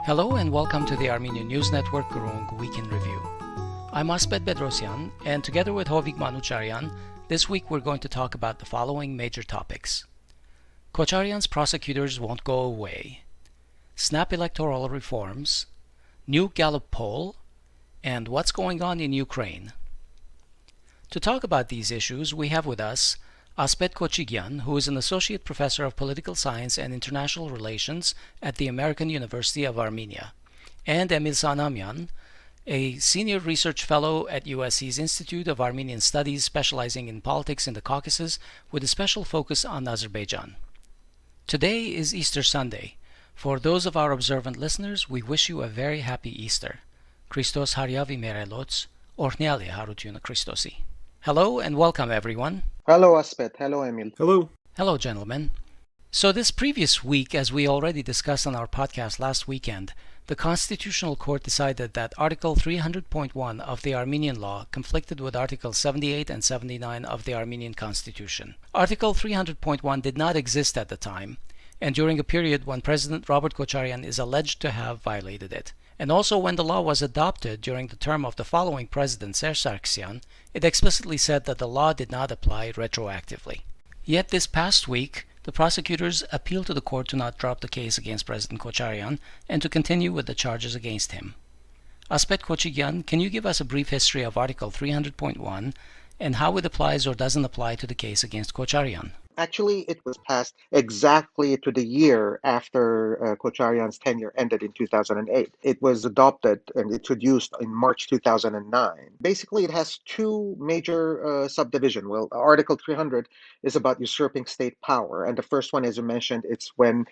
Hello and welcome to the Armenian News Network Groong Week in Review. I'm Asbed Bedrossian, and together with Hovik Manucharyan, this week we're going to talk about the following major topics. Kocharyan's prosecutors won't go away, snap electoral reforms, new Gallup Poll, and what's going on in Ukraine. To talk about these issues, we have with us Asbed Kotchikian, who is an associate professor of political science and international relations at the American University of Armenia, and Emil Sanamyan, a senior research fellow at USC's Institute of Armenian Studies specializing in politics in the Caucasus with a special focus on Azerbaijan. Today is Easter Sunday. For those of our observant listeners, we wish you a very happy Easter. Christos Haryavi Merelots, Orhniali Harutuna Christosi. Hello and welcome everyone. Hello, Asbed. Hello, Emil. Hello. Hello, gentlemen. So this previous week, as we already discussed on our podcast last weekend, the Constitutional Court decided that Article 300.1 of the Armenian law conflicted with Articles 78 and 79 of the Armenian Constitution. Article 300.1 did not exist at the time, and during a period when President Robert Kocharyan is alleged to have violated it. And also when the law was adopted during the term of the following President, Serge Sargsyan, it explicitly said that the law did not apply retroactively. Yet this past week, the prosecutors appealed to the court to not drop the case against President Kocharyan and to continue with the charges against him. Asbed Kotchikian, can you give us a brief history of Article 300.1 and how it applies or doesn't apply to the case against Kocharyan? Actually, it was passed exactly to the year after Kocharyan's tenure ended in 2008. It was adopted and introduced in March 2009. Basically, it has two major subdivisions. Well, Article 300 is about usurping state power, and the first one, as you mentioned, it's when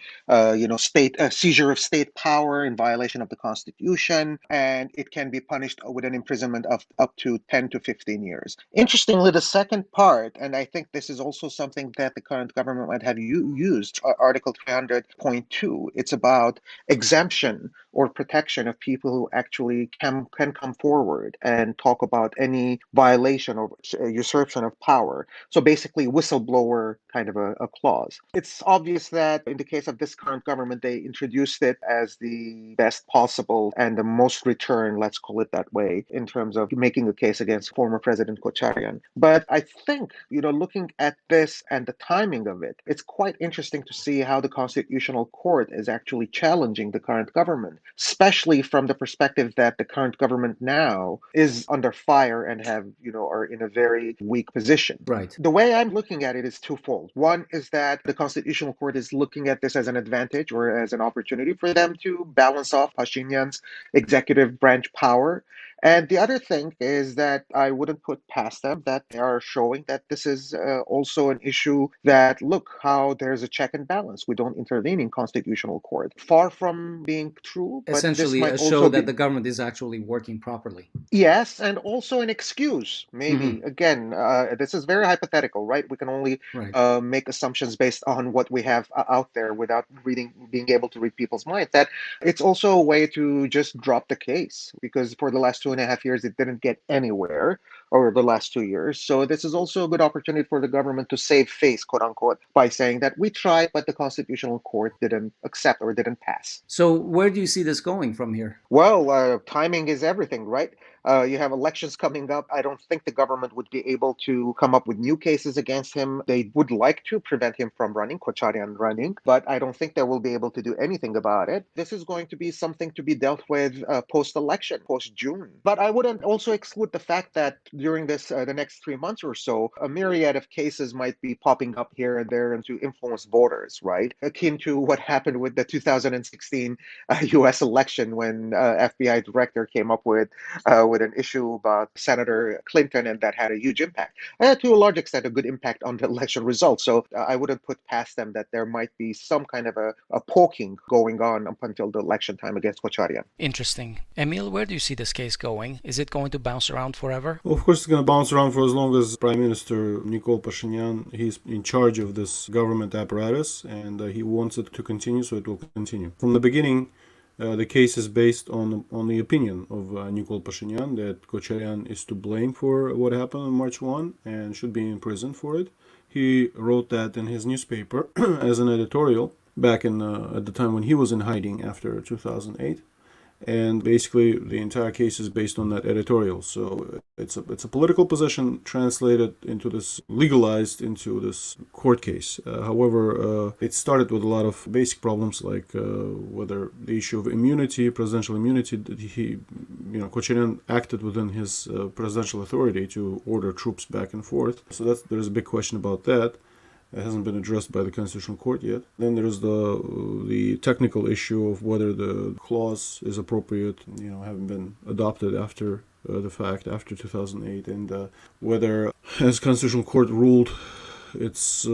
state seizure of state power in violation of the Constitution, and it can be punished with an imprisonment of up to 10 to 15 years. Interestingly, the second part, and I think this is also something that the current government might have used, Article 300.2. It's about exemption or protection of people who actually can come forward and talk about any violation or usurpation of power. So basically, whistleblower kind of a clause. It's obvious that in the case of this current government, they introduced it as the best possible and the most return, let's call it that way, in terms of making a case against former President Kocharyan. But I think, looking at this and the timing of it, it's quite interesting to see how the Constitutional Court is actually challenging the current government, especially from the perspective that the current government now is under fire and are in a very weak position. Right. The way I'm looking at it is twofold. One is that the Constitutional Court is looking at this as an advantage or as an opportunity for them to balance off Pashinyan's executive branch power. And the other thing is that I wouldn't put past them that they are showing that this is also an issue that, look, how there's a check and balance. We don't intervene in Constitutional Court. Far from being true, but Essentially, this might a show also that be... the government is actually working properly. Yes, and also an excuse, maybe. Again, this is very hypothetical, right? We can only Right. make assumptions based on what we have out there without being able to read people's minds. That it's also a way to just drop the case because for the last 2.5 years, it didn't get anywhere over the last 2 years. So this is also a good opportunity for the government to save face, quote unquote, by saying that we tried, but the Constitutional Court didn't accept or didn't pass. So where do you see this going from here? Well, timing is everything, right? You have elections coming up. I don't think the government would be able to come up with new cases against him. They would like to prevent him from running, Kocharyan running, but I don't think they will be able to do anything about it. This is going to be something to be dealt with post-election, post-June. But I wouldn't also exclude the fact that during the next 3 months or so, a myriad of cases might be popping up here and there and to influence voters, right? Akin to what happened with the 2016 U.S. election when FBI director came up with an issue about Senator Clinton, and that had a huge impact. To a large extent, a good impact on the election results. So I wouldn't put past them that there might be some kind of a poking going on up until the election time against Kocharyan. Interesting. Emil, where do you see this case going? Is it going to bounce around forever? Well, of course, it's going to bounce around for as long as Prime Minister Nikol Pashinyan, he's in charge of this government apparatus, and he wants it to continue, so it will continue. From the beginning, the case is based on the opinion of Nikol Pashinyan that Kocharyan is to blame for what happened on March 1 and should be in prison for it. He wrote that in his newspaper as an editorial, back in at the time when he was in hiding after 2008. And basically, the entire case is based on that editorial. So it's a political position translated into this, legalized into this court case. However, it started with a lot of basic problems, like whether the issue of immunity, presidential immunity, that Kocharyan acted within his presidential authority to order troops back and forth. So there's a big question about that. It hasn't been addressed by the Constitutional Court yet. Then there's the technical issue of whether the clause is appropriate, having been adopted after the fact, after 2008, and whether, as Constitutional Court ruled, it's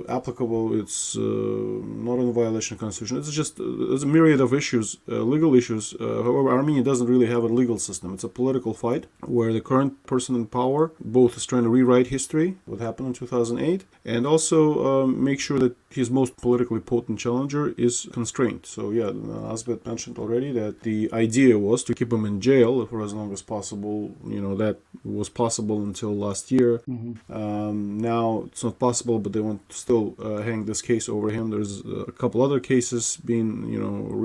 applicable, it's not in violation of Constitution. There's a myriad of issues, legal issues. However, Armenia doesn't really have a legal system. It's a political fight where the current person in power both is trying to rewrite history, what happened in 2008, and also make sure that his most politically potent challenger is constrained. So yeah, Asbed mentioned already that the idea was to keep him in jail for as long as possible. That was possible until last year. Now it's not possible, but they want to still hang this case over him. There's a couple other cases being,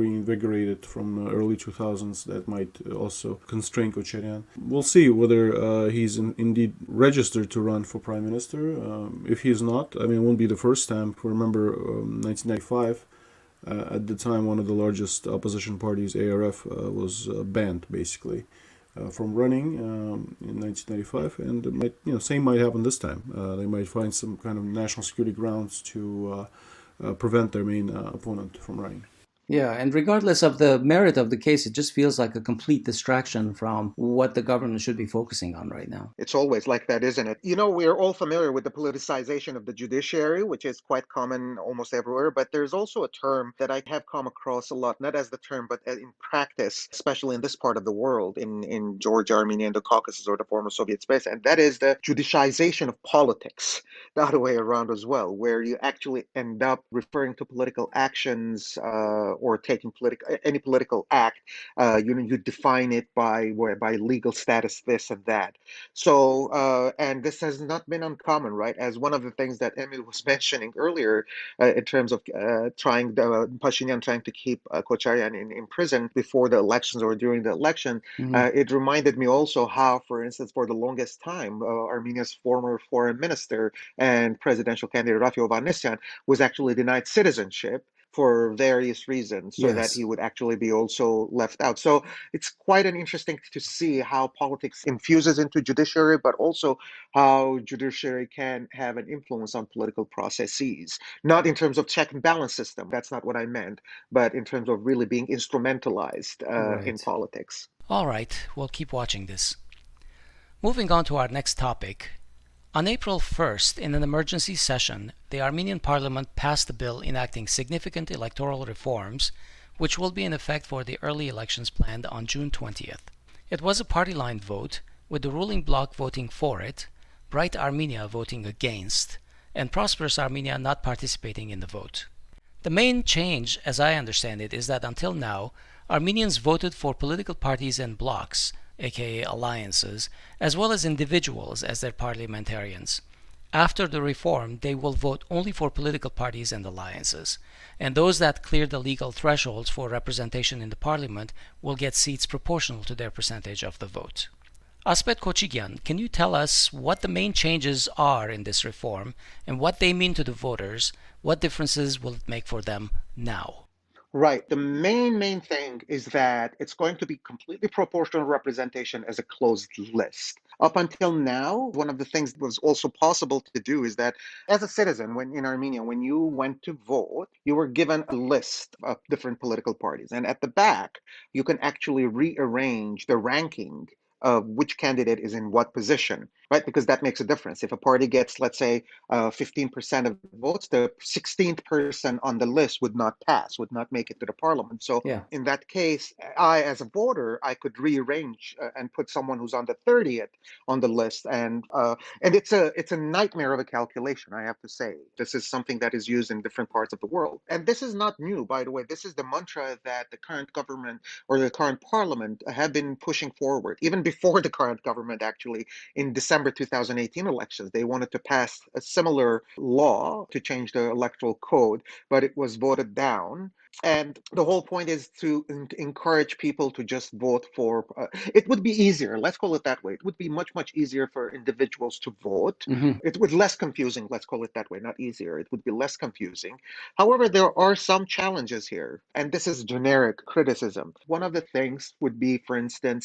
reinvigorated from early 2000s that might also constrain Kocharyan. We'll see whether he's indeed registered to run for prime minister. If he's not, it won't be the first time. If we remember 1995, at the time, one of the largest opposition parties, ARF, was banned, basically, from running in 1995, and it might, same might happen this time. They might find some kind of national security grounds to prevent their main opponent from running. Yeah, and regardless of the merit of the case, it just feels like a complete distraction from what the government should be focusing on right now. It's always like that, isn't it? We're all familiar with the politicization of the judiciary, which is quite common almost everywhere. But there's also a term that I have come across a lot, not as the term, but in practice, especially in this part of the world, in Georgia, Armenia, and the Caucasus, or the former Soviet space. And that is the judicialization of politics, the other way around as well, where you actually end up referring to political actions or taking any political act. You define it by legal status, this and that. So, and this has not been uncommon, right? As one of the things that Emil was mentioning earlier, in terms of Pashinyan trying to keep Kocharyan in prison before the elections or during the election, it reminded me also how, for instance, for the longest time, Armenia's former foreign minister and presidential candidate Rafi Ovanesyan was actually denied citizenship for various reasons, so that he would actually be also left out. So it's quite an interesting to see how politics infuses into judiciary, but also how judiciary can have an influence on political processes. Not in terms of check and balance system, that's not what I meant, but in terms of really being instrumentalized in politics. All right, we'll keep watching this. Moving on to our next topic. On April 1st, in an emergency session, the Armenian parliament passed a bill enacting significant electoral reforms, which will be in effect for the early elections planned on June 20th. It was a party-line vote, with the ruling bloc voting for it, Bright Armenia voting against, and Prosperous Armenia not participating in the vote. The main change, as I understand it, is that until now, Armenians voted for political parties and blocs, aka alliances, as well as individuals as their parliamentarians. After the reform, they will vote only for political parties and alliances, and those that clear the legal thresholds for representation in the parliament will get seats proportional to their percentage of the vote. Asbed Kotchikian, can you tell us what the main changes are in this reform and what they mean to the voters? What differences will it make for them now? Right. The main thing is that it's going to be completely proportional representation as a closed list. Up until now, one of the things that was also possible to do is that as a citizen, when in Armenia, when you went to vote, you were given a list of different political parties. And at the back, you can actually rearrange the ranking of which candidate is in what position, right? Because that makes a difference. If a party gets, let's say, 15% of the votes, the 16th person on the list would not pass, would not make it to the parliament. So in that case, I, as a voter, I could rearrange and put someone who's on the 30th on the list, and it's a nightmare of a calculation, I have to say. This is something that is used in different parts of the world, and this is not new, by the way. This is the mantra that the current government or the current parliament have been pushing forward, even before the current government, actually, in December 2018 elections. They wanted to pass a similar law to change the electoral code, but it was voted down. And the whole point is to encourage people to just vote for. It would be easier. Let's call it that way. It would be much, much easier for individuals to vote. It would be less confusing. Let's call it that way. Not easier. It would be less confusing. However, there are some challenges here, and this is generic criticism. One of the things would be, for instance,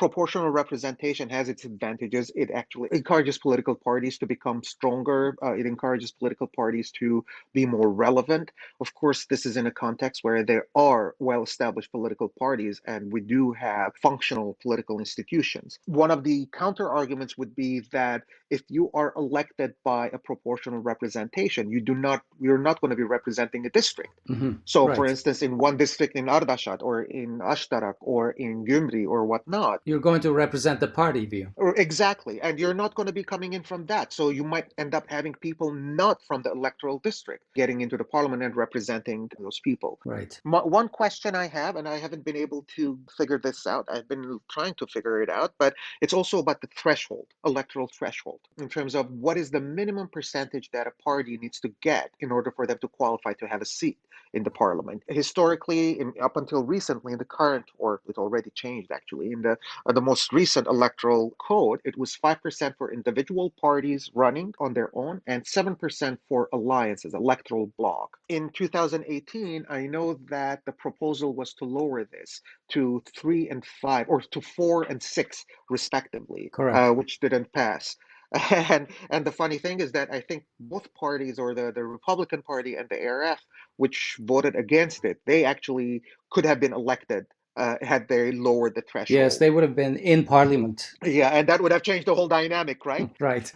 proportional representation has its advantages. It actually encourages political parties to become stronger. It encourages political parties to be more relevant. Of course, this is in a context where there are well-established political parties and we do have functional political institutions. One of the counter arguments would be that if you are elected by a proportional representation, you're not going to be representing a district. So, for instance, in one district in Ardashat or in Ashtarak or in Gyumri or whatnot, you're going to represent the party view. Exactly. And you're not going to be coming in from that. So you might end up having people not from the electoral district getting into the parliament and representing those people. Right. One question I have, and I haven't been able to figure this out, I've been trying to figure it out, but it's also about the threshold, electoral threshold, in terms of what is the minimum percentage that a party needs to get in order for them to qualify to have a seat in the parliament. Historically, up until recently, in the current, or it already changed actually, in the most recent electoral code, it was 5% for individual parties running on their own and 7% for alliances, electoral bloc. In 2018, I know that the proposal was to lower this to 3 and 5, or to 4 and 6, respectively, which didn't pass. And the funny thing is that I think both parties, or the Republican Party and the ARF, which voted against it, they actually could have been elected had they lowered the threshold. Yes, they would have been in parliament. Yeah, and that would have changed the whole dynamic, right? Right.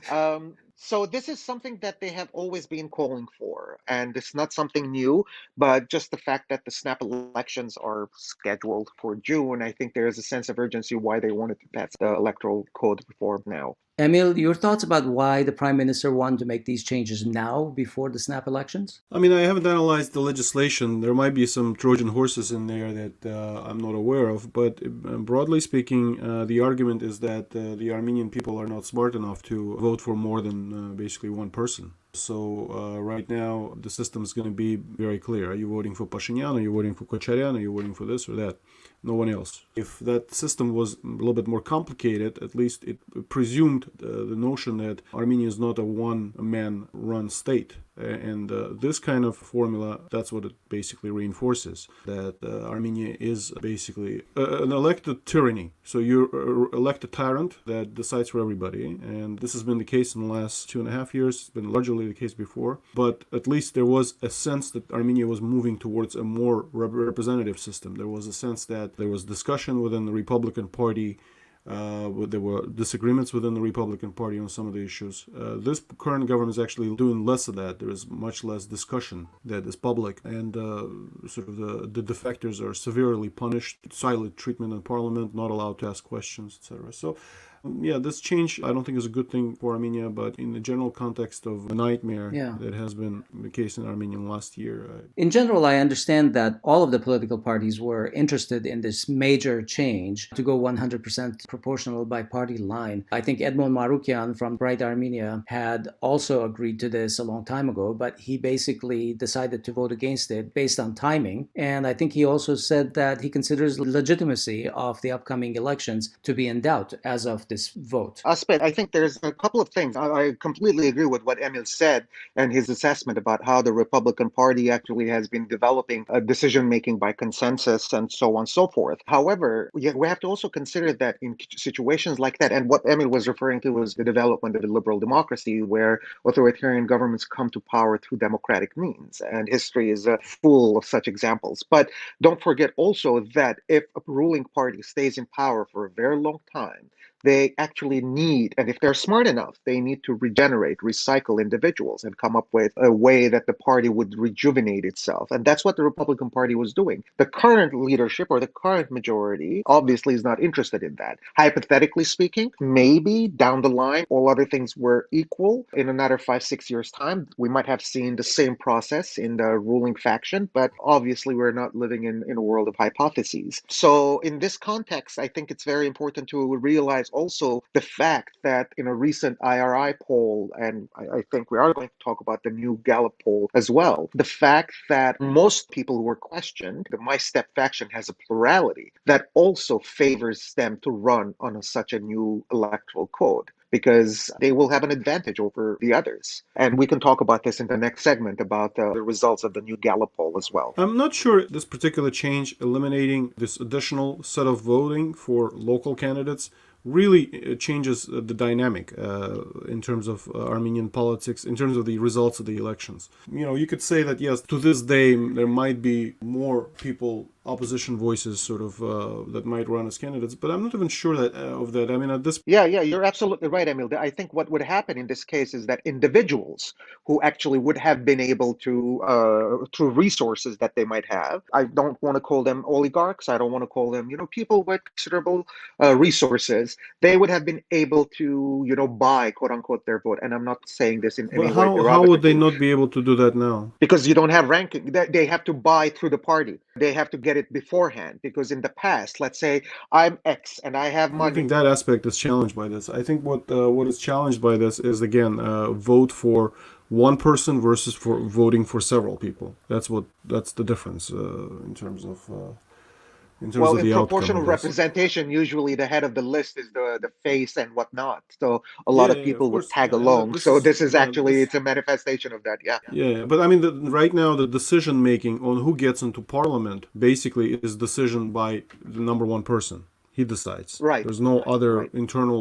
So this is something that they have always been calling for, and it's not something new, but just the fact that the snap elections are scheduled for June, I think there is a sense of urgency why they wanted to pass the electoral code reform now. Emil, your thoughts about why the Prime Minister wanted to make these changes now before the snap elections? I mean, I haven't analyzed the legislation. There might be some Trojan horses in there that I'm not aware of, but broadly speaking, the argument is that the Armenian people are not smart enough to vote for more than basically one person. So right now, the system is going to be very clear. Are you voting for Pashinyan? Are you voting for Kocharyan? Are you voting for this or that? No one else. If that system was a little bit more complicated, at least it presumed the notion that Armenia is not a one-man run state. And this kind of formula, that's what it basically reinforces, that Armenia is basically an elected tyranny. So you elect a tyrant that decides for everybody. And this has been the case in the last 2.5 years. It's been largely the case before. But at least there was a sense that Armenia was moving towards a more representative system. There was a sense that there was discussion within the Republican Party. There were disagreements within the Republican Party on some of the issues. This current government is actually doing less of that. There is much less discussion that is public, and sort of the defectors are severely punished, silent treatment in parliament, not allowed to ask questions, etc. So yeah, this change I don't think is a good thing for Armenia, but in the general context of a nightmare that has been the case in Armenia last year. In general, I understand that all of the political parties were interested in this major change to go 100% proportional by party line. I think Emil Manucharyan from Bright Armenia had also agreed to this a long time ago, but he basically decided to vote against it based on timing. And I think he also said that he considers the legitimacy of the upcoming elections to be in doubt as of this vote. Asbed, I think there's a couple of things. I completely agree with what Emil said and his assessment about how the Republican Party actually has been developing a decision-making by consensus and so on and so forth. However, we have to also consider that in situations like that, and what Emil was referring to was the development of the liberal democracy, where authoritarian governments come to power through democratic means. And history is full of such examples. But don't forget also that if a ruling party stays in power for a very long time, they actually need, and if they're smart enough, they need to regenerate, recycle individuals and come up with a way that the party would rejuvenate itself. And that's what the Republican Party was doing. The current leadership or the current majority obviously is not interested in that. Hypothetically speaking, maybe down the line, all other things were equal, in another 5, 6 years' time, we might have seen the same process in the ruling faction, but obviously we're not living in a world of hypotheses. So in this context, I think it's very important to realize also the fact that in a recent IRI poll, and I think we are going to talk about the new Gallup poll as well, the fact that most people who were questioned, the My Step faction has a plurality that also favors them to run on such a new electoral code, because they will have an advantage over the others. And we can talk about this in the next segment about the results of the new Gallup poll as well. I'm not sure this particular change, eliminating this additional set of voting for local candidates, really changes the dynamic in terms of Armenian politics, in terms of the results of the elections. You could say that, yes, to this day, there might be more people, opposition voices, sort of, that might run as candidates, but I'm not even sure that of that. I mean, at this Yeah, you're absolutely right, Emil. I think what would happen in this case is that individuals who actually would have been able to, through resources that they might have, I don't want to call them oligarchs, I don't want to call them, people with considerable resources, they would have been able to, buy, quote unquote, their vote. And I'm not saying this in But any way how would they derogatively, not be able to do that now? because you don't have ranking. They have to buy through the party. They have to get it beforehand. Because in the past, let's say I'm X and I have I don't think money. that aspect is challenged by this. I think what is challenged by this is, again, vote for one person versus for voting for several people. That's the difference in terms Well, of in the outcome proportional of this. representation, usually the head of the list is the face and whatnot. So a lot of Yeah, of people would course, tag and along. this So is this is yeah actually, this it's a manifestation of that. Yeah. yeah. But I mean, right now the decision making on who gets into parliament basically is decision by the number one person. He decides. Right. There's no other Right. internal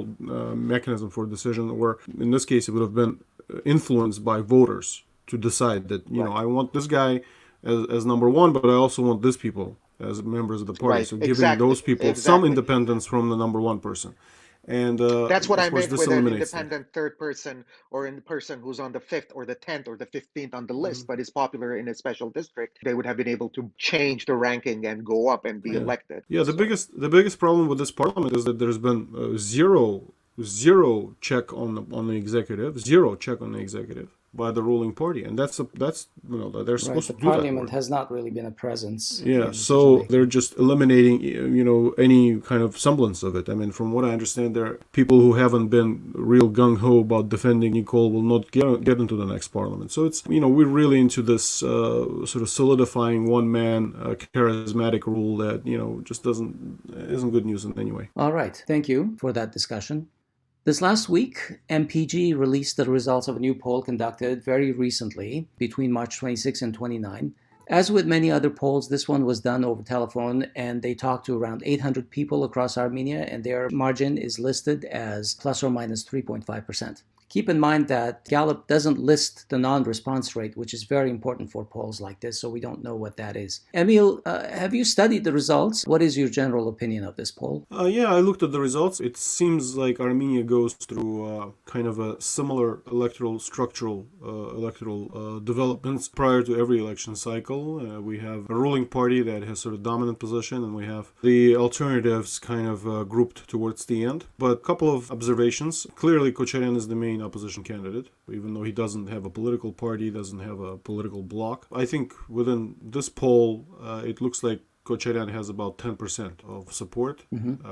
mechanism for decision, where in this case it would have been influenced by voters to decide that, Right. I want this guy as number one, but I also want these people as members of the party. Right. So giving Exactly. those people some Exactly. independence from the number one person, and That's what I of course meant this with an eliminates that. independent third person, or in the person who's on the fifth or the 10th or the 15th on the list, but is popular in a special district. They would have been able to change the ranking and go up and be Yeah, elected. yeah. The So, biggest problem with this parliament is that there's been zero check on the executive, zero check on the executive by the ruling party, and that's they're Right, supposed the to do that parliament work. has not really been a presence Yeah, in decision so they're making. just eliminating any kind of semblance of it. I mean, from what I understand, there are people who haven't been real gung ho about defending Nicole will not get into the next parliament. So it's we're really into this sort of solidifying one man charismatic rule that just isn't good news in any way. All right, thank you for that discussion. This last week, MPG released the results of a new poll conducted very recently between March 26 and 29. As with many other polls, this one was done over telephone, and they talked to around 800 people across Armenia, and their margin is listed as plus or minus 3.5%. Keep in mind that Gallup doesn't list the non-response rate, which is very important for polls like this, so we don't know what that is. Emil, have you studied the results? What is your general opinion of this poll? Yeah, I looked at the results. It seems like Armenia goes through kind of a similar electoral developments prior to every election cycle. We have a ruling party that has sort of dominant position, and we have the alternatives kind of grouped towards the end. But a couple of observations. Clearly, Kocharyan is the main opposition candidate, even though he doesn't have a political party, doesn't have a political bloc. I think within this poll, it looks like Kocharyan has about 10% of support,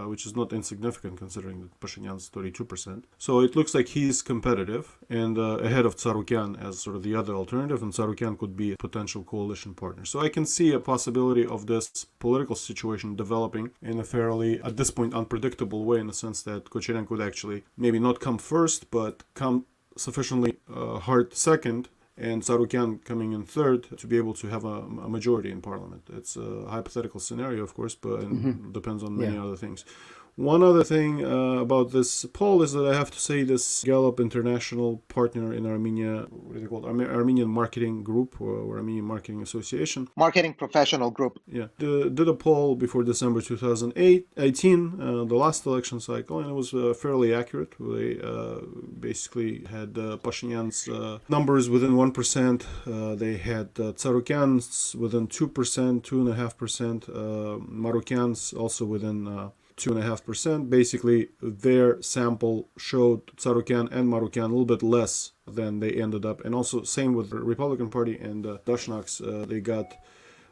which is not insignificant considering that Pashinyan's 32%. So it looks like he's competitive and ahead of Tsarukyan as sort of the other alternative, and Tsarukyan could be a potential coalition partner. So I can see a possibility of this political situation developing in a fairly, at this point, unpredictable way, in the sense that Kocharyan could actually maybe not come first, but come sufficiently hard second, and Tsarukyan coming in third to be able to have a majority in parliament. It's a hypothetical scenario, of course, but it depends on many other things. One other thing about this poll is that I have to say this Gallup international partner in Armenia, what is it called? Armenian Marketing Group or Armenian Marketing Association. Marketing professional group. Yeah, did a poll before December 2018, the last election cycle, and it was fairly accurate. They basically had Pashinyan's numbers within 1%. They had Tsarukyan's within 2%, 2.5%. Marukyan's also within 2.5%. Basically, their sample showed Tsarukyan and Marukyan a little bit less than they ended up. And also, same with the Republican Party and Dashnaks, they got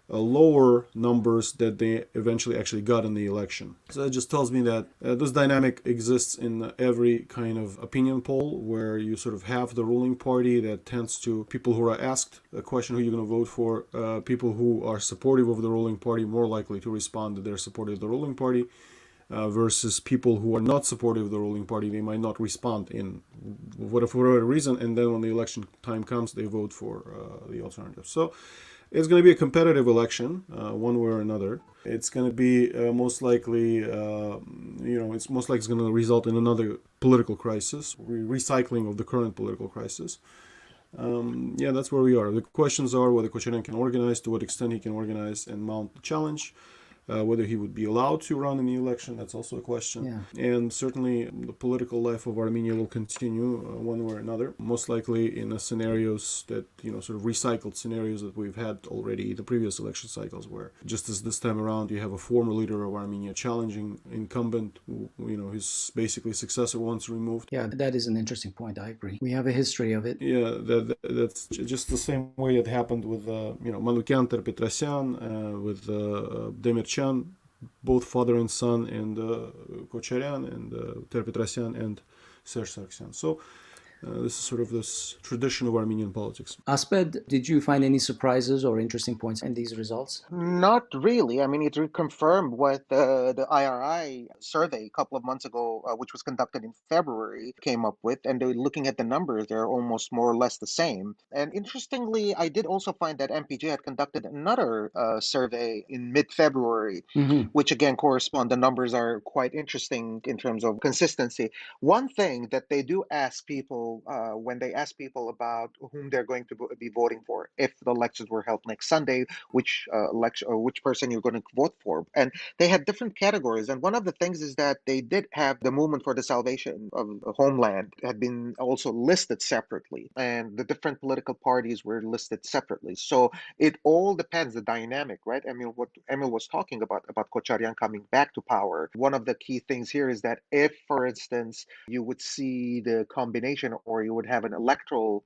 lower numbers that they eventually actually got in the election. So that just tells me that this dynamic exists in every kind of opinion poll where you sort of have the ruling party that tends to, people who are asked a question who you're going to vote for, people who are supportive of the ruling party more likely to respond that they're supportive of the ruling party. Versus people who are not supportive of the ruling party, they might not respond in whatever reason, and then when the election time comes, they vote for the alternative. So it's going to be a competitive election, one way or another. It's going to be most likely, it's most likely going to result in another political crisis, recycling of the current political crisis. That's where we are. The questions are whether Kocharyan can organize, to what extent he can organize and mount the challenge. Whether he would be allowed to run in the election, that's also a question. Yeah. And certainly the political life of Armenia will continue one way or another, most likely in scenarios that, sort of recycled scenarios that we've had already the previous election cycles, where just as this time around you have a former leader of Armenia challenging incumbent, his basically successor once removed. Yeah, that is an interesting point. I agree. We have a history of it. Yeah, that's just the same way it happened with, Manucharyan, Bedrossian, with Demirchan, both father and son, and Kocharyan, and Bedrossian, and Serge Sargsyan. So this is sort of this tradition of Armenian politics. Asbed, did you find any surprises or interesting points in these results? Not really. I mean, it reconfirmed what the IRI survey a couple of months ago, which was conducted in February, came up with. And looking at the numbers, they're almost more or less the same. And interestingly, I did also find that MPJ had conducted another survey in mid-February, which again correspond. The numbers are quite interesting in terms of consistency. One thing that they do ask people when they ask people about whom they're going to be voting for if the elections were held next Sunday, which election or which person you're going to vote for, and they had different categories. And one of the things is that they did have the movement for the salvation of the homeland had been also listed separately, and the different political parties were listed separately. So it all depends the dynamic, right? I mean, what Emil was talking about Kocharyan coming back to power. One of the key things here is that if, for instance, you would see the combination, or you would have an electoral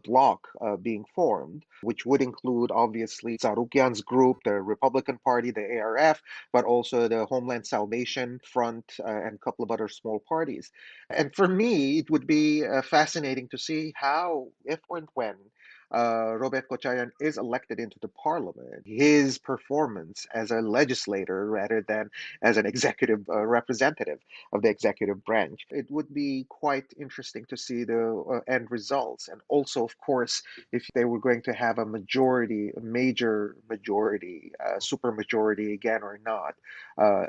bloc being formed, which would include obviously Tsarukyan's group, the Republican Party, the ARF, but also the Homeland Salvation Front and a couple of other small parties. And for me, it would be fascinating to see how, if and when, Robert Kocharyan is elected into the parliament, his performance as a legislator rather than as an executive representative of the executive branch. It would be quite interesting to see the end results. And also, of course, if they were going to have a majority, a major majority, super majority again or not,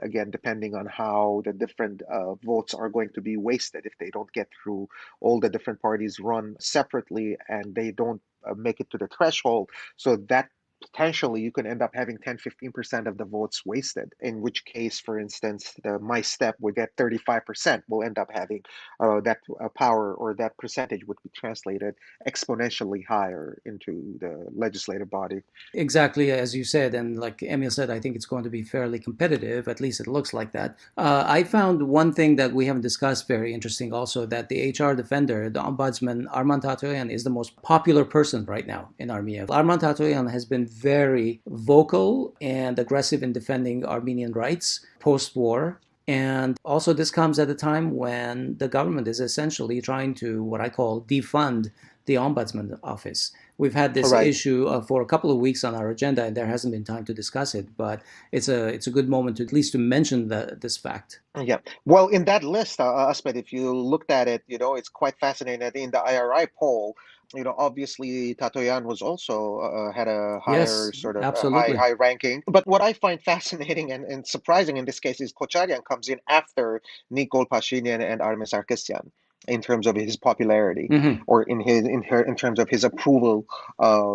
again, depending on how the different votes are going to be wasted if they don't get through all the different parties run separately and they don't make it to the threshold. So that potentially you can end up having 10-15% of the votes wasted, in which case, for instance, my step would get 35%, will end up having that power, or that percentage would be translated exponentially higher into the legislative body. Exactly as you said, and like Emil said, I think it's going to be fairly competitive, at least it looks like that. I found one thing that we haven't discussed very interesting also, that the HR defender, the ombudsman, Arman Tatoyan, is the most popular person right now in Armenia. Arman Tatoyan has been very vocal and aggressive in defending Armenian rights post-war. And also this comes at a time when the government is essentially trying to, what I call, defund the ombudsman office. We've had this issue for a couple of weeks on our agenda, and there hasn't been time to discuss it. But it's a good moment to at least to mention this fact. Yeah. Well, in that list, Asbed, if you looked at it, it's quite fascinating that in the IRI poll, Obviously Tatoyan was also had a higher Yes, sort of absolutely. high ranking. But what I find fascinating and surprising in this case is Kocharyan comes in after Nikol Pashinyan and Armen Sarkisyan in terms of his popularity Hmm. or in terms of his approval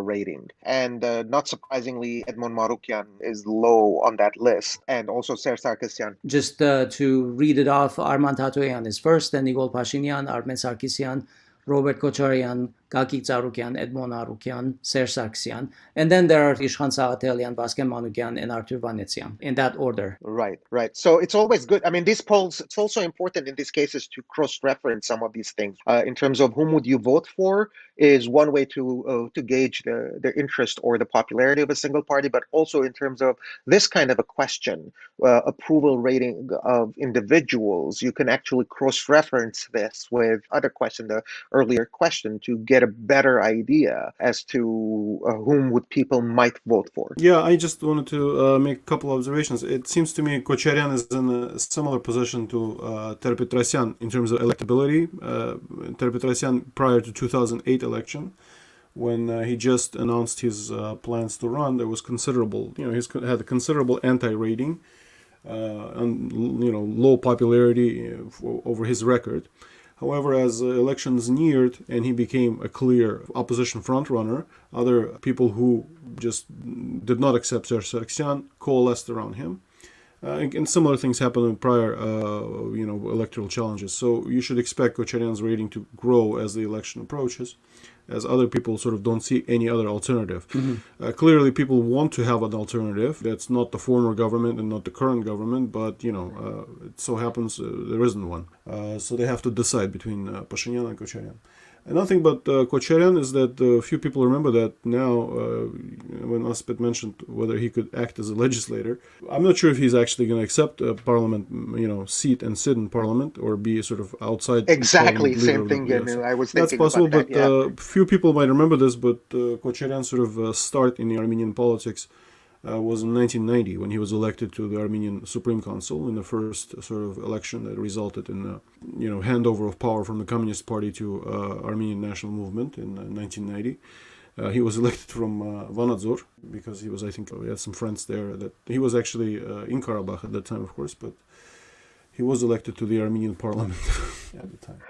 rating. And not surprisingly, Edmond Marukyan is low on that list, and also Ser Sarkisyan. Just to read it off, Arman Tatoyan is first, then Igor Pashinyan, Armen Sarkisyan, Robert Kocharyan, Gaki Tsarukyan, Edmond Arukyan, Serge Sarkisyan, and then there are Ishkhan Saatelian, Vaskem Manukyan, and Artur Vanetsyan, in that order. Right, right. So it's always good. I mean, these polls, it's also important in these cases to cross-reference some of these things. In terms of whom would you vote for is one way to gauge the interest or the popularity of a single party, but also in terms of this kind of a question, approval rating of individuals, you can actually cross-reference this with other question, the earlier question, to get a better idea as to whom would people might vote for. Yeah, I just wanted to make a couple observations. It seems to me Kocharyan is in a similar position to Ter-Petrosyan in terms of electability. Ter-Petrosyan prior to 2008 election, when he just announced his plans to run, there was considerable, he's had a considerable anti-rating and low popularity over his record. However, as elections neared and he became a clear opposition frontrunner, other people who just did not accept Serge Sarkisyan coalesced around him. And similar things happened in prior, electoral challenges. So you should expect Kocharyan's rating to grow as the election approaches, as other people sort of don't see any other alternative. Mm-hmm. Clearly, people want to have an alternative that's not the former government and not the current government, but it so happens there isn't one. So they have to decide between Pashinyan and Kocharyan. Another thing about Kocharyan is that few people remember that now, when Asbed mentioned whether he could act as a legislator, I'm not sure if he's actually going to accept a parliament, seat and sit in parliament, or be a sort of outside Exactly, parliament leader. same thing. I was That's thinking possible, about that. but Yeah. few people might remember this. But Kocharyan sort of start in the Armenian politics was in 1990 when he was elected to the Armenian Supreme Council in the first sort of election that resulted in handover of power from the Communist Party to Armenian National Movement in 1990. He was elected from Vanadzor because he was, I think, he had some friends there. That he was actually in Karabakh at that time, of course, but he was elected to the Armenian parliament at the time.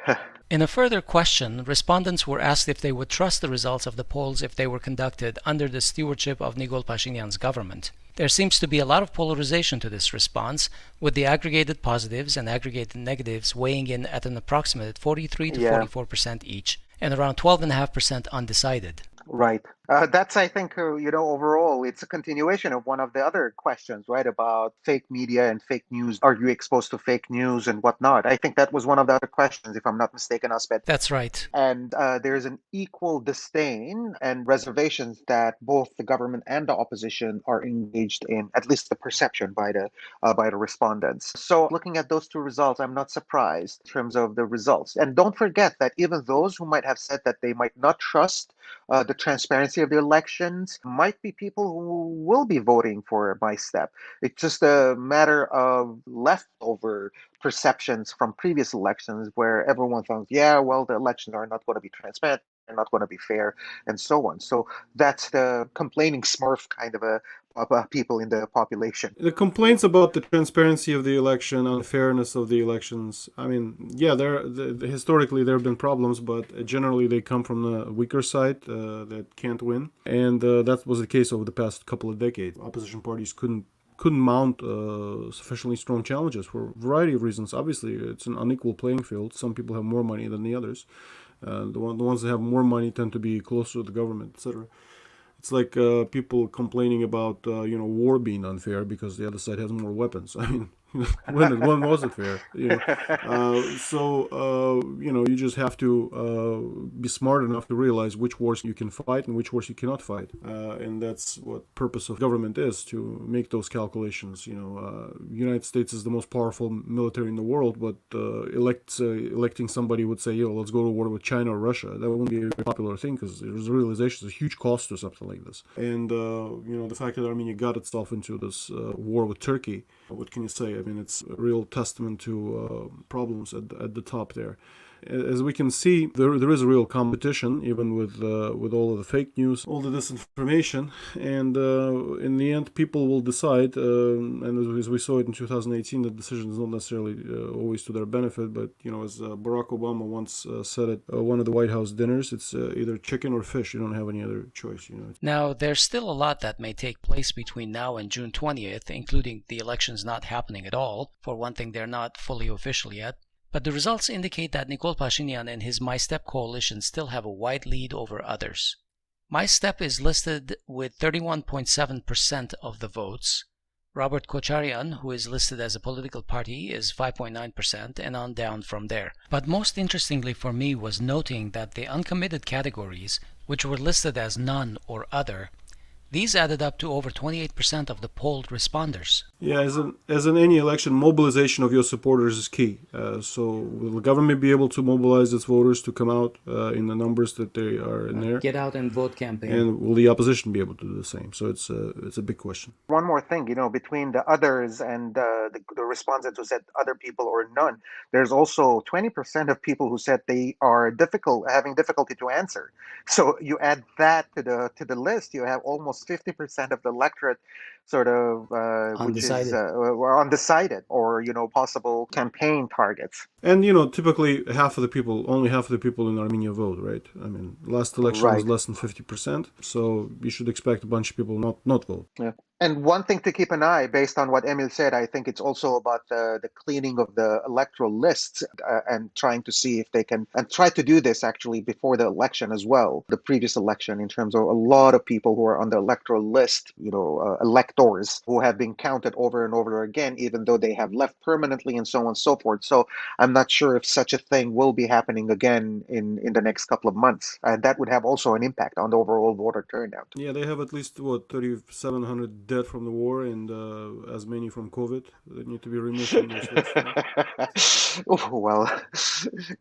In a further question, respondents were asked if they would trust the results of the polls if they were conducted under the stewardship of Nikol Pashinyan's government. There seems to be a lot of polarization to this response, with the aggregated positives and aggregated negatives weighing in at an approximate 43 to 44% each, and around 12.5% undecided. Right. That's, I think, overall, it's a continuation of one of the other questions, right, about fake media and fake news. Are you exposed to fake news and whatnot? I think that was one of the other questions, if I'm not mistaken, Asbed. That's right. And there's an equal disdain and reservations that both the government and the opposition are engaged in, at least the perception by the respondents. So looking at those two results, I'm not surprised in terms of the results. And don't forget that even those who might have said that they might not trust the transparency of the elections might be people who will be voting for my step. It's just a matter of leftover perceptions from previous elections where everyone thought, yeah, well, the elections are not going to be transparent, they're not going to be fair, and so on. So that's the complaining Smurf kind of people in the population. The complaints about the transparency of the election, unfairness of the elections, I mean, yeah, historically there have been problems, but generally they come from the weaker side that can't win. And that was the case over the past couple of decades. Opposition parties couldn't mount sufficiently strong challenges for a variety of reasons. Obviously, it's an unequal playing field. Some people have more money than the others. The ones that have more money tend to be closer to the government, etc. It's like people complaining about war being unfair because the other side has more weapons. I mean, when was it fair? You just have to be smart enough to realize which wars you can fight and which wars you cannot fight, and that's what purpose of government is, to make those calculations. United States is the most powerful military in the world, but electing somebody would say, let's go to war with China or Russia. That wouldn't be a very popular thing because there's a realization there's a huge cost to something like this. And the fact that Armenia got itself into this war with Turkey, what can you say? I mean, it's a real testament to problems at the top there. As we can see, there is a real competition, even with all of the fake news, all the disinformation, and in the end, people will decide. And as we saw it in 2018, the decision is not necessarily always to their benefit. But as Barack Obama once said at one of the White House dinners, it's either chicken or fish. You don't have any other choice. Now, there's still a lot that may take place between now and June 20th, including the elections not happening at all. For one thing, they're not fully official yet. But the results indicate that Nikol Pashinyan and his My Step coalition still have a wide lead over others. My Step is listed with 31.7% of the votes. Robert Kocharyan, who is listed as a political party, is 5.9% and on down from there. But most interestingly for me was noting that the uncommitted categories, which were listed as none or other, these added up to over 28% of the polled responders. Yeah, as in any election, mobilization of your supporters is key. So will the government be able to mobilize its voters to come out in the numbers that they are in there? Get out and vote campaign. And will the opposition be able to do the same? So it's a big question. One more thing, between the others and the respondents who said other people or none, there's also 20% of people who said they are having difficulty to answer. So you add that to the list, you have almost 50% of the electorate sort of Undecided. Undecided, or possible campaign targets. And typically only half of the people in Armenia vote, right? I mean, last election was less than 50%, so you should expect a bunch of people not vote. Yeah. And one thing to keep an eye, based on what Emil said, I think it's also about the cleaning of the electoral lists and trying to see if they can, and try to do this actually before the election as well, the previous election, in terms of a lot of people who are on the electoral list, electors who have been counted over and over again, even though they have left permanently and so on and so forth. So I'm not sure if such a thing will be happening again in the next couple of months. And that would have also an impact on the overall voter turnout. Yeah, they have at least, 3,700 dead from the war and as many from COVID that need to be removed from those lists. Well,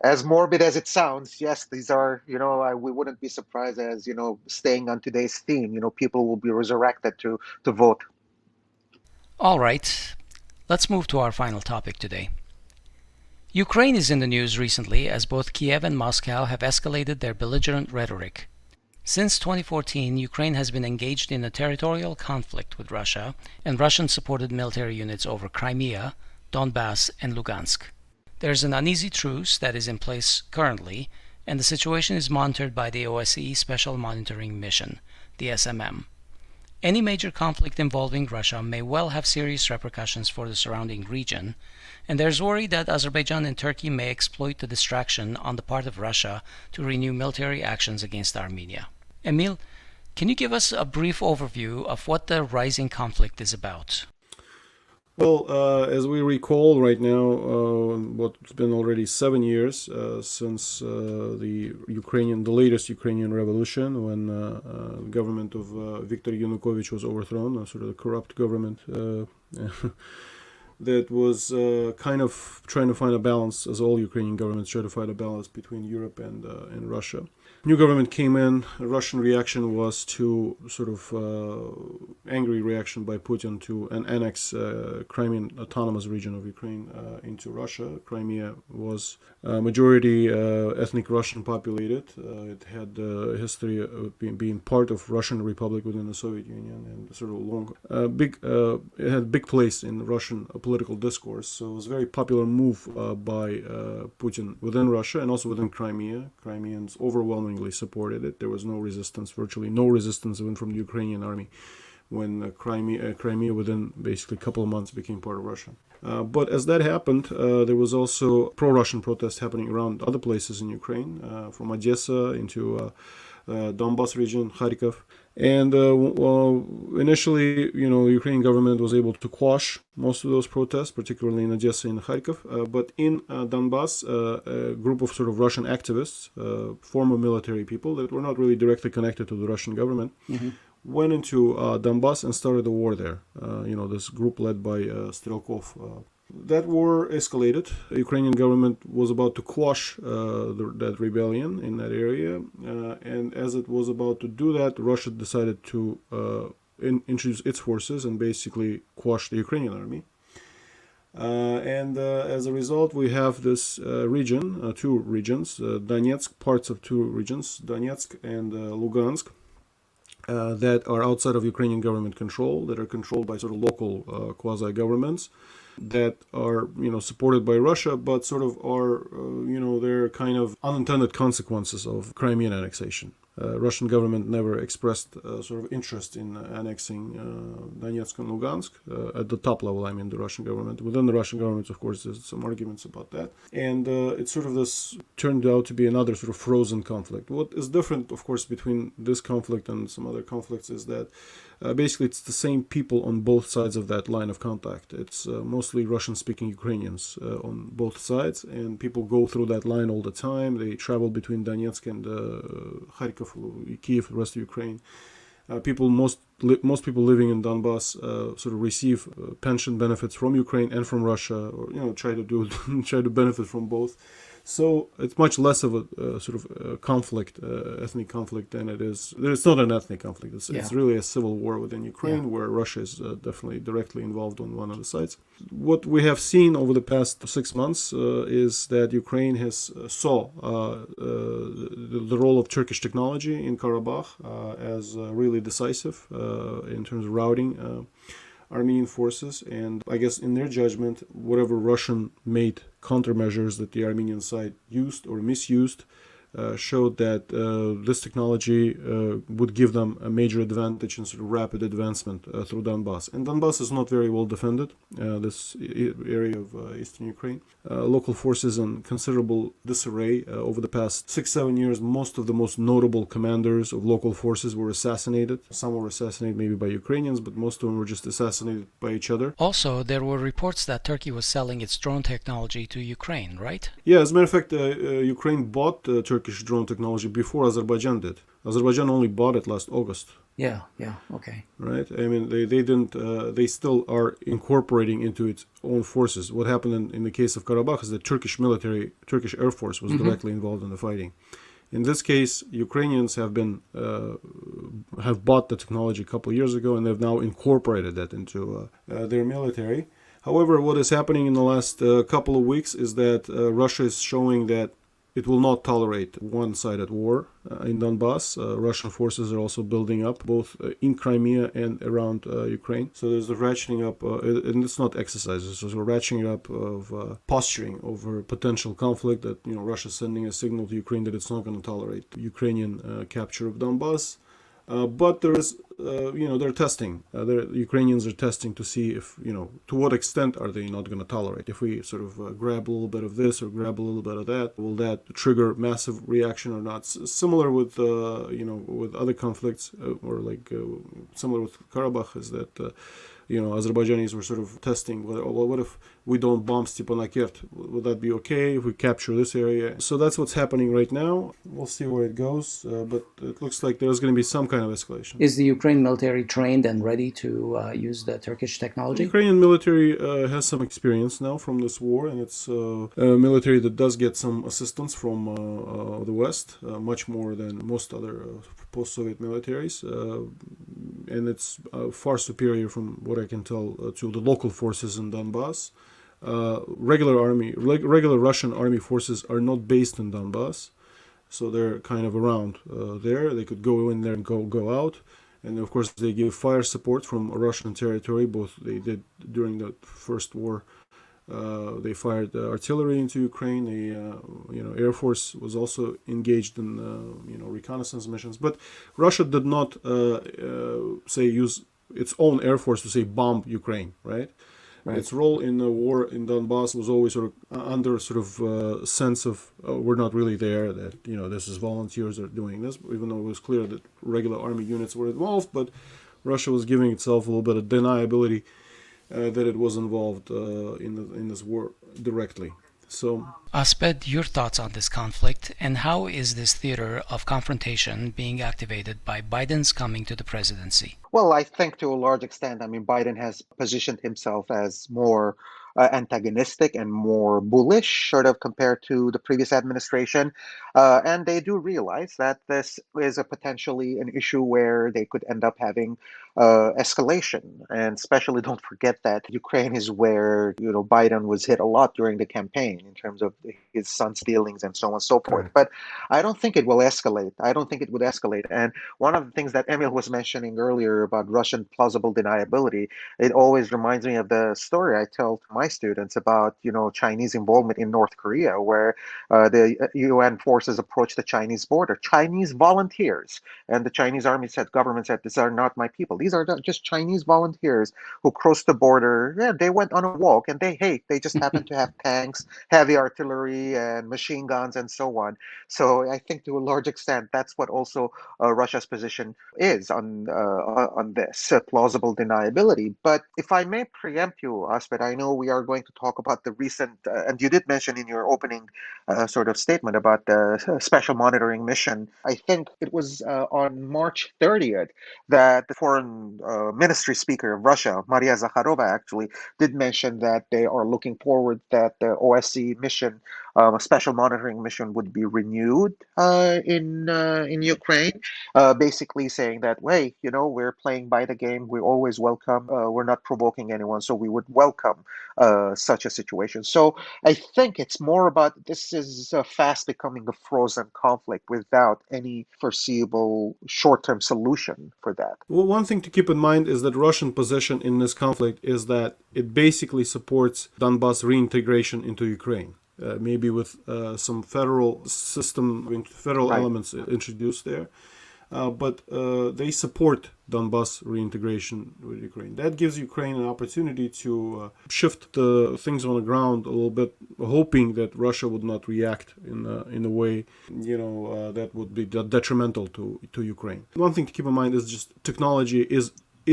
as morbid as it sounds, yes, these are, we wouldn't be surprised as, staying on today's theme, people will be resurrected to vote. All right, let's move to our final topic today. Ukraine is in the news recently as both Kiev and Moscow have escalated their belligerent rhetoric. Since 2014, Ukraine has been engaged in a territorial conflict with Russia and Russian-supported military units over Crimea, Donbass, and Lugansk. There's an uneasy truce that is in place currently, and the situation is monitored by the OSCE Special Monitoring Mission, the SMM. Any major conflict involving Russia may well have serious repercussions for the surrounding region, and there's worry that Azerbaijan and Turkey may exploit the distraction on the part of Russia to renew military actions against Armenia. Emil, can you give us a brief overview of what the rising conflict is about? Well, as we recall right now, what's been already 7 years since the latest Ukrainian revolution, when the government of Viktor Yanukovych was overthrown, sort of the corrupt government that was kind of trying to find a balance, as all Ukrainian governments try to find a balance between Europe and Russia. New government came in. The Russian reaction was to sort of angry reaction by Putin to annex Crimean autonomous region of Ukraine into Russia. Crimea was majority ethnic Russian populated. It had a history of being part of Russian Republic within the Soviet Union, and sort of long, it had a big place in Russian political discourse. So it was a very popular move by Putin within Russia and also within Crimea. Crimeans overwhelmingly supported it. There was no resistance, virtually no resistance even from the Ukrainian army when Crimea within basically a couple of months became part of Russia. But as that happened, there was also pro-Russian protests happening around other places in Ukraine, from Odessa into Donbass region, Kharkiv. And initially, the Ukrainian government was able to quash most of those protests, particularly in Odessa and Kharkiv. But in Donbass, a group of sort of Russian activists, former military people that were not really directly connected to the Russian government, went into Donbass and started a war there. This group led by Strelkov. That war escalated. The Ukrainian government was about to quash that rebellion in that area. And as it was about to do that, Russia decided to introduce its forces and basically quash the Ukrainian army. As a result, we have this region, two regions, Donetsk, parts of two regions, Donetsk and Lugansk, that are outside of Ukrainian government control, that are controlled by sort of local quasi-governments, that are, supported by Russia, but sort of are, they're kind of unintended consequences of Crimean annexation. Russian government never expressed sort of interest in annexing Donetsk and Lugansk at the top level. I mean, the Russian government. Within the Russian government, of course, there's some arguments about that. And it's sort of this turned out to be another sort of frozen conflict. What is different, of course, between this conflict and some other conflicts is that basically it's the same people on both sides of that line of contact. It's mostly Russian-speaking Ukrainians on both sides, and people go through that line all the time. They travel between Donetsk and Kharkov, Kiev, the rest of Ukraine. Most people living in Donbass sort of receive pension benefits from Ukraine and from Russia, or try to benefit from both. So it's much less of a sort of conflict, ethnic conflict, than it is. It's not an ethnic conflict. It's really a civil war within Ukraine, where Russia is definitely directly involved on one of the sides. What we have seen over the past 6 months is that Ukraine has saw the role of Turkish technology in Karabakh as really decisive in terms of routing Armenian forces, and I guess in their judgment, whatever Russian-made countermeasures that the Armenian side used or misused showed that this technology would give them a major advantage in sort of rapid advancement through Donbass. And Donbass is not very well defended, this area of eastern Ukraine. Local forces in considerable disarray over the past 6-7 years. Most of the most notable commanders of local forces were assassinated. Some were assassinated maybe by Ukrainians, but most of them were just assassinated by each other. Also, there were reports that Turkey was selling its drone technology to Ukraine, right? Yeah, as a matter of fact, Ukraine bought Turkish drone technology before Azerbaijan did. Azerbaijan only bought it last August. Yeah, okay. Right? I mean, they didn't, they still are incorporating into its own forces. What happened in the case of Karabakh is that Turkish Air Force was directly involved in the fighting. In this case, Ukrainians have bought the technology a couple of years ago, and they've now incorporated that into their military. However, what is happening in the last couple of weeks is that Russia is showing that it will not tolerate one-sided war in Donbass. Russian forces are also building up both in Crimea and around Ukraine. So there's the ratcheting up, and it's not exercises, it's a ratcheting up of posturing over potential conflict, that Russia's sending a signal to Ukraine that it's not going to tolerate Ukrainian capture of Donbass. But there is, they're testing. The Ukrainians are testing to see if, to what extent are they not going to tolerate. If we sort of grab a little bit of this or grab a little bit of that, will that trigger massive reaction or not? Similar with, with other conflicts, or like similar with Karabakh, is that, Azerbaijanis were sort of testing what if we don't bomb Stepanakert? Would that be okay if we capture this area? So that's what's happening right now. We'll see where it goes, but it looks like there's going to be some kind of escalation. Is the Ukraine military trained and ready to use the Turkish technology? The Ukrainian military has some experience now from this war, and it's a military that does get some assistance from the West, much more than most other post-Soviet militaries, and it's far superior from what I can tell to the local forces in Donbass. Regular Russian army forces are not based in Donbass, so they're kind of around there. They could go in there and go out, and of course they give fire support from Russian territory. Both they did during the first war. They fired artillery into Ukraine. The Air Force was also engaged in reconnaissance missions. But Russia did not use its own Air Force to bomb Ukraine, right? Its role in the war in Donbass was always sort of under sense of we're not really there, that this is volunteers are doing this, even though it was clear that regular army units were involved. But Russia was giving itself a little bit of deniability that it was involved in this war directly. So, Asbed, your thoughts on this conflict, and how is this theater of confrontation being activated by Biden's coming to the presidency? Well, I think to a large extent, Biden has positioned himself as more antagonistic and more bullish, sort of compared to the previous administration. And they do realize that this is a potentially an issue where they could end up having escalation. And especially don't forget that Ukraine is where, Biden was hit a lot during the campaign in terms of his son's dealings and so on and so forth. Correct. But I don't think it will escalate. I don't think it would escalate. And one of the things that Emil was mentioning earlier about Russian plausible deniability, it always reminds me of the story I tell to my students about, Chinese involvement in North Korea, where the UN forces approached the Chinese border. Chinese volunteers, and the Chinese government said, these are not my people. These are not just Chinese volunteers who crossed the border. Yeah, they went on a walk, and they just happened to have tanks, heavy artillery, and machine guns, and so on. So I think to a large extent, that's what also Russia's position is on this plausible deniability. But if I may preempt you, Asbed, I know we are going to talk about the recent, and you did mention in your opening sort of statement about the special monitoring mission. I think it was on March 30th that the foreign ministry speaker of Russia, Maria Zakharova, actually did mention that they are looking forward that the OSCE mission, a special monitoring mission, would be renewed in Ukraine. Basically saying that, hey, we're playing by the game. We always welcome. We're not provoking anyone, so we would welcome such a situation. So I think it's more about this is fast becoming a frozen conflict without any foreseeable short-term solution for that. Well, one thing to keep in mind is that Russian position in this conflict is that it basically supports Donbass reintegration into Ukraine. Maybe with some federal system, federal Right. elements introduced there. But they support Donbass reintegration with Ukraine. That gives Ukraine an opportunity to shift the things on the ground a little bit, hoping that Russia would not react in a way, that would be detrimental to Ukraine. One thing to keep in mind is just technology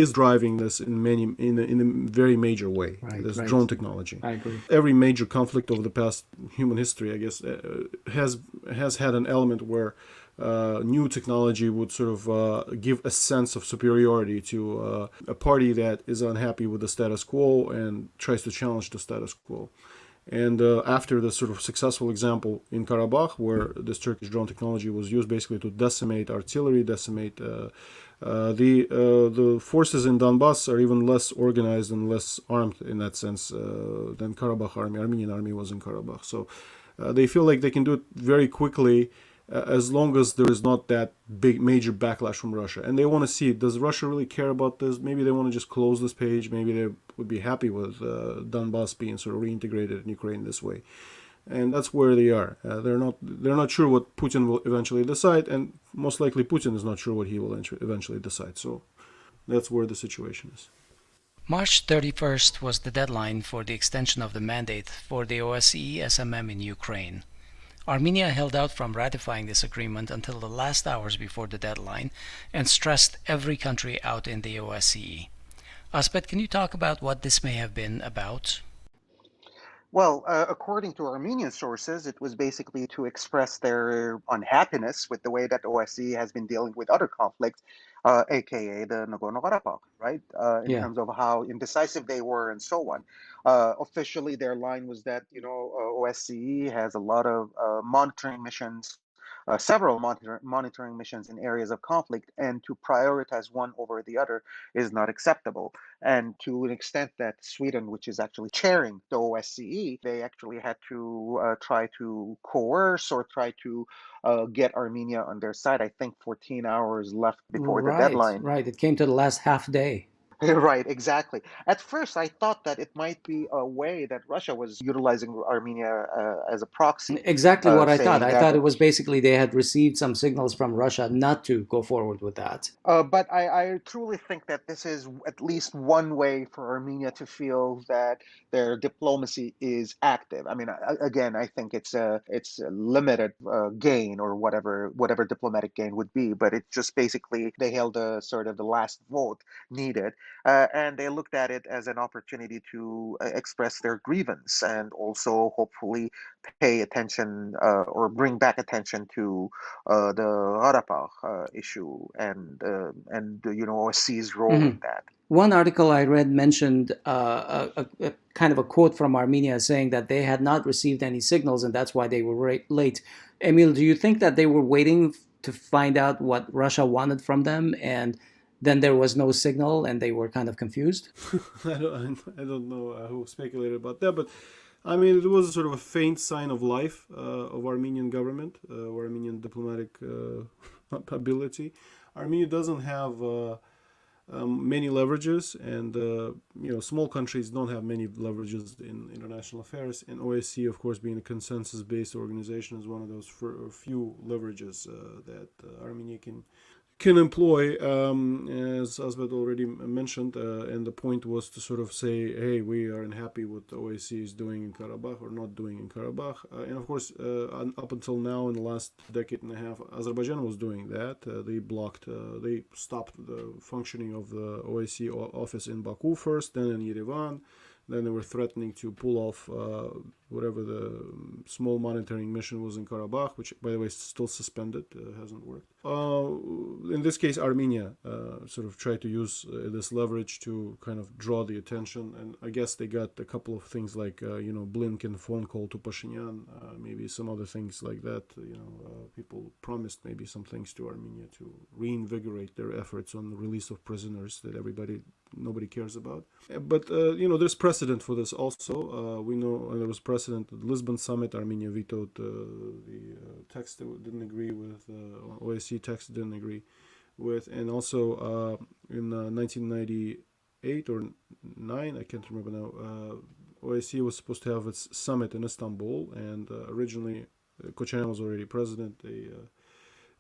is driving this in a very major way. Right, This right. drone technology. I agree. Every major conflict over the past human history, I guess, has had an element where new technology would sort of give a sense of superiority to a party that is unhappy with the status quo and tries to challenge the status quo. And after the sort of successful example in Karabakh, where this Turkish drone technology was used basically to decimate artillery, decimate the forces in Donbass are even less organized and less armed in that sense than Karabakh army. Armenian army was in Karabakh, so they feel like they can do it very quickly as long as there is not that big major backlash from Russia. And they want to see, does Russia really care about this? Maybe they want to just close this page. Maybe they would be happy with Donbass being sort of reintegrated in Ukraine this way. And that's where they are. They're not sure what Putin will eventually decide, and most likely Putin is not sure what he will eventually decide. So that's where the situation is. March 31st was the deadline for the extension of the mandate for the OSCE SMM in Ukraine. Armenia held out from ratifying this agreement until the last hours before the deadline and stressed every country out in the OSCE. Asbed, can you talk about what this may have been about? Well, according to Armenian sources, it was basically to express their unhappiness with the way that OSCE has been dealing with other conflicts, aka the Nagorno-Karabakh, right? In Yeah. terms of how indecisive they were and so on. Officially, their line was that OSCE has a lot of monitoring missions, several monitoring missions in areas of conflict, and to prioritize one over the other is not acceptable. And to an extent that Sweden, which is actually chairing the OSCE, they actually had to try to coerce or try to get Armenia on their side. I think 14 hours left before the Right, deadline. right. It came to the last half day. Right, exactly. At first, I thought that it might be a way that Russia was utilizing Armenia as a proxy, Exactly what I thought. saying I that. thought it was basically they had received some signals from Russia not to go forward with that. But I truly think that this is at least one way for Armenia to feel that their diplomacy is active. I mean, again, I think it's a limited gain or whatever diplomatic gain would be, but it's just basically they held a sort of the last vote needed, and they looked at it as an opportunity to express their grievance and also hopefully pay attention or bring back attention to the Karabakh issue and OSCE's role in Mhm. that. One article I read mentioned a kind of a quote from Armenia saying that they had not received any signals and that's why they were late. Emil, do you think that they were waiting to find out what Russia wanted from them and then there was no signal and they were kind of confused? I don't know who speculated about that, but I mean, it was sort of a faint sign of life of Armenian government or Armenian diplomatic ability. Armenia doesn't have many leverages, and small countries don't have many leverages in international affairs. And OSCE, of course, being a consensus-based organization, is one of those few leverages that Armenia can employ, as Asbed already mentioned, and the point was to sort of say, hey, we are unhappy with the OSCE is doing in Karabakh or not doing in Karabakh. And of course, up until now, in the last decade and a half, Azerbaijan was doing that. They stopped the functioning of the OSCE office in Baku first, then in Yerevan. Then they were threatening to pull off whatever the small monitoring mission was in Karabakh, which, by the way, is still suspended, hasn't worked. In this case, Armenia sort of tried to use this leverage to kind of draw the attention. And I guess they got a couple of things like, Blinken phone call to Pashinyan, maybe some other things like that. People promised maybe some things to Armenia to reinvigorate their efforts on the release of prisoners that nobody cares about. But, there's precedent for this also. We know there was precedent at the Lisbon summit. Armenia vetoed the text that didn't agree with, OSCE text didn't agree with. And also in 1998 or 9, I can't remember now, OSCE was supposed to have its summit in Istanbul. And originally, Kocharyan was already president.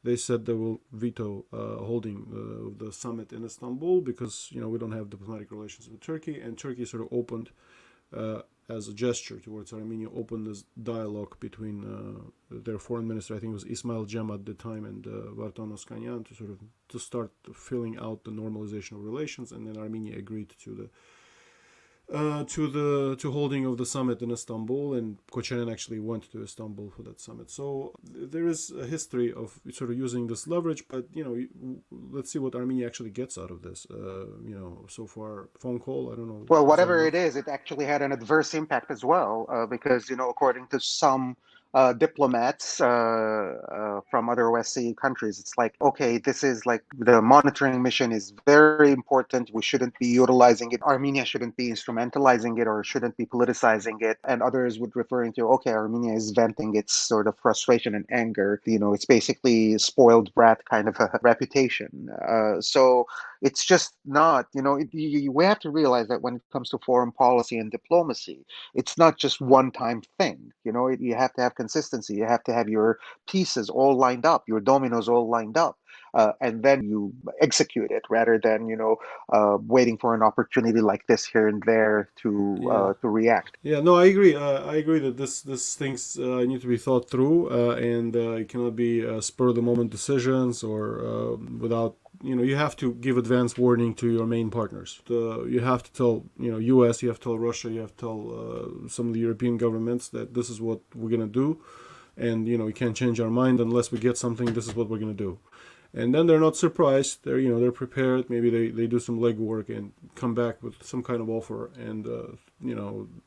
They said they will veto holding the summit in Istanbul because we don't have diplomatic relations with Turkey, and Turkey sort of opened, as a gesture towards Armenia, opened this dialogue between their foreign minister, I think it was Ismail Cem at the time, and Vartan Oskanyan to start filling out the normalization of relations, and then Armenia agreed to holding of the summit in Istanbul, and Kocharyan actually went to Istanbul for that summit. So there is a history of sort of using this leverage, but let's see what Armenia actually gets out of this. So far, phone call, I don't know. Well, whatever it is, it actually had an adverse impact as well, because, according to some diplomats from other OSCE countries, it's like, okay, this is like the monitoring mission is very important. We shouldn't be utilizing it. Armenia shouldn't be instrumentalizing it or shouldn't be politicizing it. And others would referring to, okay, Armenia is venting its sort of frustration and anger. It's basically spoiled brat kind of a reputation. So it's just not, we have to realize that when it comes to foreign policy and diplomacy, it's not just one time thing. You have to have consistency. You have to have your pieces all lined up, your dominoes all lined up. And then you execute it rather than waiting for an opportunity like this here and there to react. Yeah, no, I agree. I agree that this things need to be thought through, and it cannot be spur of the moment decisions or without. You have to give advance warning to your main partners. You have to tell U.S., you have to tell Russia, you have to tell some of the European governments that this is what we're gonna do, and we can't change our mind unless we get something. This is what we're gonna do. And then they're not surprised. They're prepared. Maybe they do some legwork and come back with some kind of offer. And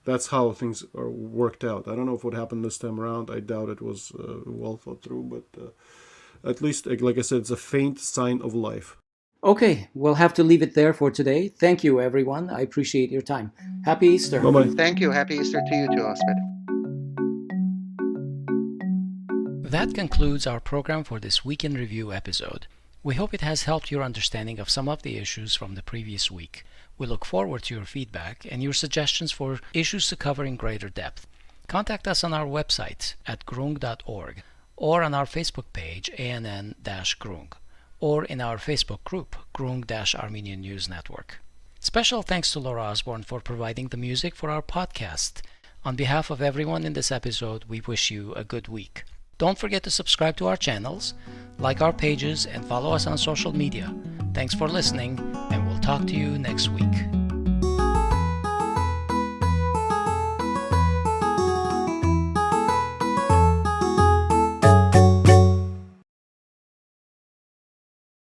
that's how things are worked out. I don't know if what happened this time around. I doubt it was well thought through. But at least, like I said, it's a faint sign of life. Okay, we'll have to leave it there for today. Thank you, everyone. I appreciate your time. Happy Easter. Bye-bye. Thank you. Happy Easter to you too, Asbed. That concludes our program for this Week in Review episode. We hope it has helped your understanding of some of the issues from the previous week. We look forward to your feedback and your suggestions for issues to cover in greater depth. Contact us on our website at groong.org or on our Facebook page ANN-Groong or in our Facebook group Groong-Armenian News Network. Special thanks to Laura Osborne for providing the music for our podcast. On behalf of everyone in this episode, we wish you a good week. Don't forget to subscribe to our channels, like our pages, and follow us on social media. Thanks for listening, and we'll talk to you next week.